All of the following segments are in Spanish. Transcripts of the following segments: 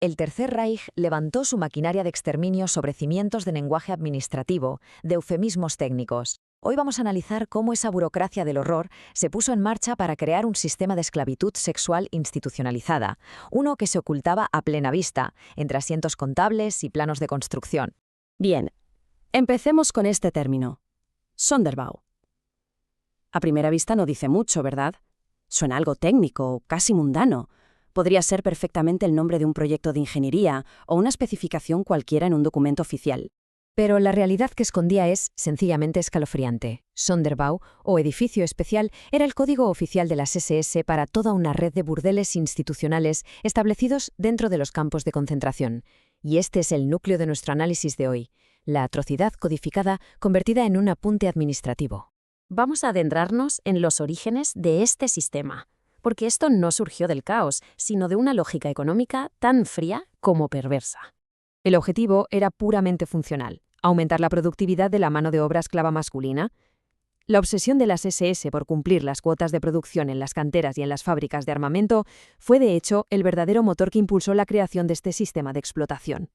El Tercer Reich levantó su maquinaria de exterminio sobre cimientos de lenguaje administrativo, de eufemismos técnicos. Hoy vamos a analizar cómo esa burocracia del horror se puso en marcha para crear un sistema de esclavitud sexual institucionalizada, uno que se ocultaba a plena vista, entre asientos contables y planos de construcción. Bien, empecemos con este término, Sonderbau. A primera vista no dice mucho, ¿verdad? Suena algo técnico, casi mundano. Podría ser perfectamente el nombre de un proyecto de ingeniería o una especificación cualquiera en un documento oficial. Pero la realidad que escondía es sencillamente escalofriante. Sonderbau, o edificio especial, era el código oficial de las SS para toda una red de burdeles institucionales establecidos dentro de los campos de concentración. Y este es el núcleo de nuestro análisis de hoy, la atrocidad codificada convertida en un apunte administrativo. Vamos a adentrarnos en los orígenes de este sistema, porque esto no surgió del caos, sino de una lógica económica tan fría como perversa. El objetivo era puramente funcional: aumentar la productividad de la mano de obra esclava masculina. La obsesión de las SS por cumplir las cuotas de producción en las canteras y en las fábricas de armamento fue, de hecho, el verdadero motor que impulsó la creación de este sistema de explotación.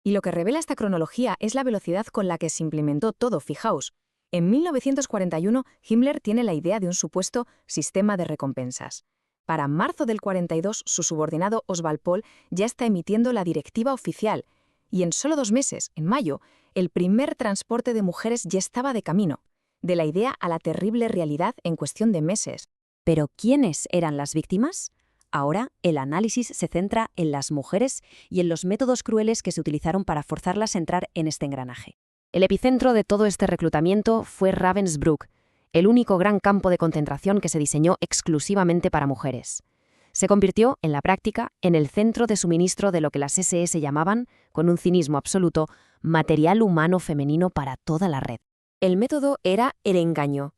Y lo que revela esta cronología es la velocidad con la que se implementó todo. Fijaos, en 1941 Himmler tiene la idea de un supuesto sistema de recompensas. Para marzo del 42, su subordinado Oswald Pohl ya está emitiendo la directiva oficial, y en solo 2 meses, en mayo, el primer transporte de mujeres ya estaba de camino, de la idea a la terrible realidad en cuestión de meses. ¿Pero quiénes eran las víctimas? Ahora, el análisis se centra en las mujeres y en los métodos crueles que se utilizaron para forzarlas a entrar en este engranaje. El epicentro de todo este reclutamiento fue Ravensbrück, el único gran campo de concentración que se diseñó exclusivamente para mujeres. Se convirtió, en la práctica, en el centro de suministro de lo que las SS llamaban, con un cinismo absoluto, material humano femenino para toda la red. El método era el engaño.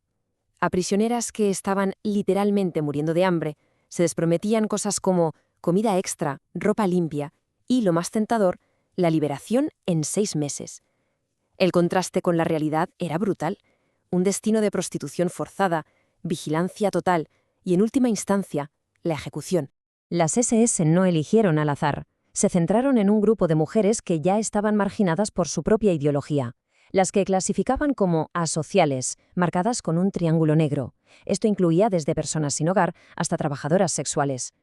A prisioneras que estaban literalmente muriendo de hambre, se les prometían cosas como comida extra, ropa limpia y, lo más tentador, la liberación en 6 meses. El contraste con la realidad era brutal. Un destino de prostitución forzada, vigilancia total y, en última instancia, la ejecución. Las SS no eligieron al azar. Se centraron en un grupo de mujeres que ya estaban marginadas por su propia ideología, las que clasificaban como asociales, marcadas con un triángulo negro. Esto incluía desde personas sin hogar hasta trabajadoras sexuales.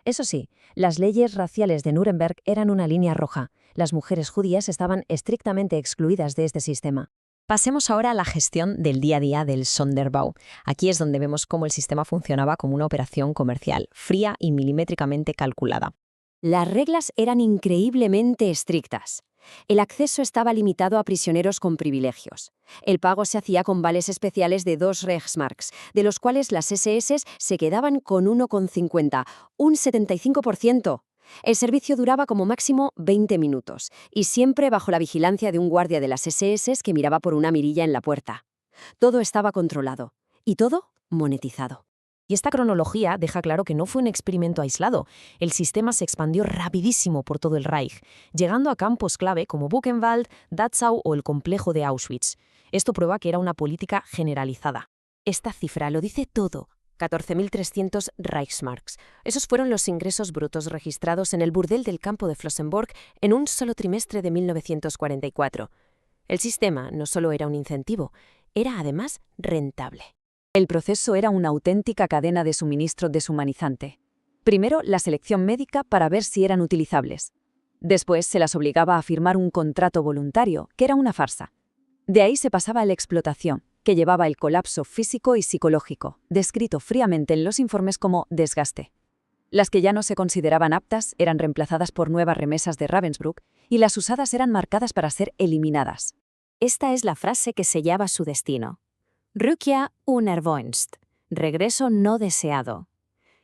Eso sí, las leyes raciales de Nuremberg eran una línea roja. Las mujeres judías estaban estrictamente excluidas de este sistema. Pasemos ahora a la gestión del día a día del Sonderbau. Aquí es donde vemos cómo el sistema funcionaba como una operación comercial, fría y milimétricamente calculada. Las reglas eran increíblemente estrictas. El acceso estaba limitado a prisioneros con privilegios. El pago se hacía con vales especiales de 2 Reichsmarks, de los cuales las SS se quedaban con 1,50, un 75%. El servicio duraba como máximo 20 minutos, y siempre bajo la vigilancia de un guardia de las SS que miraba por una mirilla en la puerta. Todo estaba controlado, y todo monetizado. Y esta cronología deja claro que no fue un experimento aislado. El sistema se expandió rapidísimo por todo el Reich, llegando a campos clave como Buchenwald, Dachau o el complejo de Auschwitz. Esto prueba que era una política generalizada. Esta cifra lo dice todo. 14.300 Reichsmarks. Esos fueron los ingresos brutos registrados en el burdel del campo de Flossenburg en un solo trimestre de 1944. El sistema no solo era un incentivo, era además rentable. El proceso era una auténtica cadena de suministro deshumanizante. Primero, la selección médica para ver si eran utilizables. Después, se las obligaba a firmar un contrato voluntario, que era una farsa. De ahí se pasaba a la explotación, que llevaba el colapso físico y psicológico, descrito fríamente en los informes como desgaste. Las que ya no se consideraban aptas eran reemplazadas por nuevas remesas de Ravensbrück y las usadas eran marcadas para ser eliminadas. Esta es la frase que sellaba su destino. Rückkehr unerwünscht, regreso no deseado.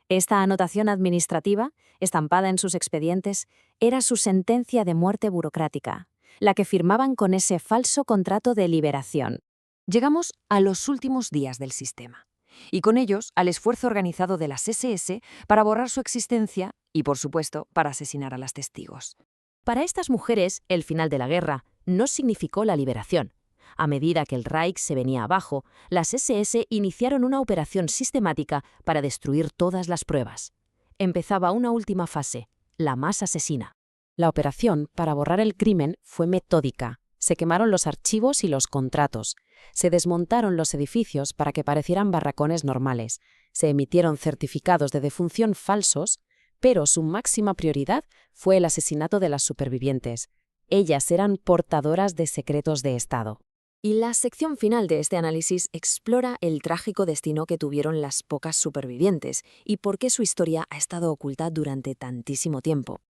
Esta anotación administrativa, estampada en sus expedientes, era su sentencia de muerte burocrática, la que firmaban con ese falso contrato de liberación. Llegamos a los últimos días del sistema, y con ellos al esfuerzo organizado de las SS para borrar su existencia y, por supuesto, para asesinar a las testigos. Para estas mujeres, el final de la guerra no significó la liberación. A medida que el Reich se venía abajo, las SS iniciaron una operación sistemática para destruir todas las pruebas. Empezaba una última fase, la más asesina. La operación para borrar el crimen fue metódica. Se quemaron los archivos y los contratos. Se desmontaron los edificios para que parecieran barracones normales. Se emitieron certificados de defunción falsos, pero su máxima prioridad fue el asesinato de las supervivientes. Ellas eran portadoras de secretos de Estado. Y la sección final de este análisis explora el trágico destino que tuvieron las pocas supervivientes y por qué su historia ha estado oculta durante tantísimo tiempo.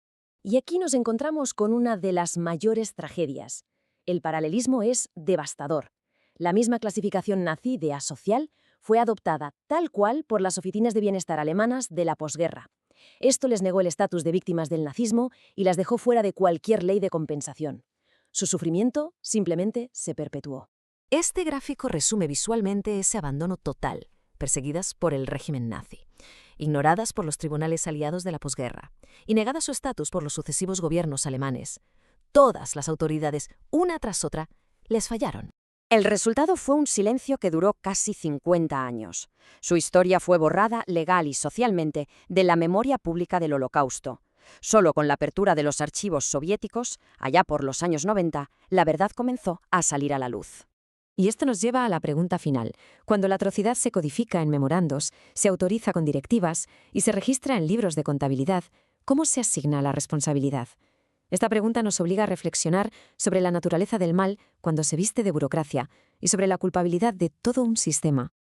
Y aquí nos encontramos con una de las mayores tragedias. El paralelismo es devastador. La misma clasificación nazi de asocial fue adoptada tal cual por las oficinas de bienestar alemanas de la posguerra. Esto les negó el estatus de víctimas del nazismo y las dejó fuera de cualquier ley de compensación. Su sufrimiento simplemente se perpetuó. Este gráfico resume visualmente ese abandono total, perseguidas por el régimen nazi, ignoradas por los tribunales aliados de la posguerra y negada su estatus por los sucesivos gobiernos alemanes. Todas las autoridades, una tras otra, les fallaron. El resultado fue un silencio que duró casi 50 años. Su historia fue borrada legal y socialmente de la memoria pública del Holocausto. Solo con la apertura de los archivos soviéticos, allá por los años 90, la verdad comenzó a salir a la luz. Y esto nos lleva a la pregunta final. Cuando la atrocidad se codifica en memorandos, se autoriza con directivas y se registra en libros de contabilidad, ¿cómo se asigna la responsabilidad? Esta pregunta nos obliga a reflexionar sobre la naturaleza del mal cuando se viste de burocracia y sobre la culpabilidad de todo un sistema.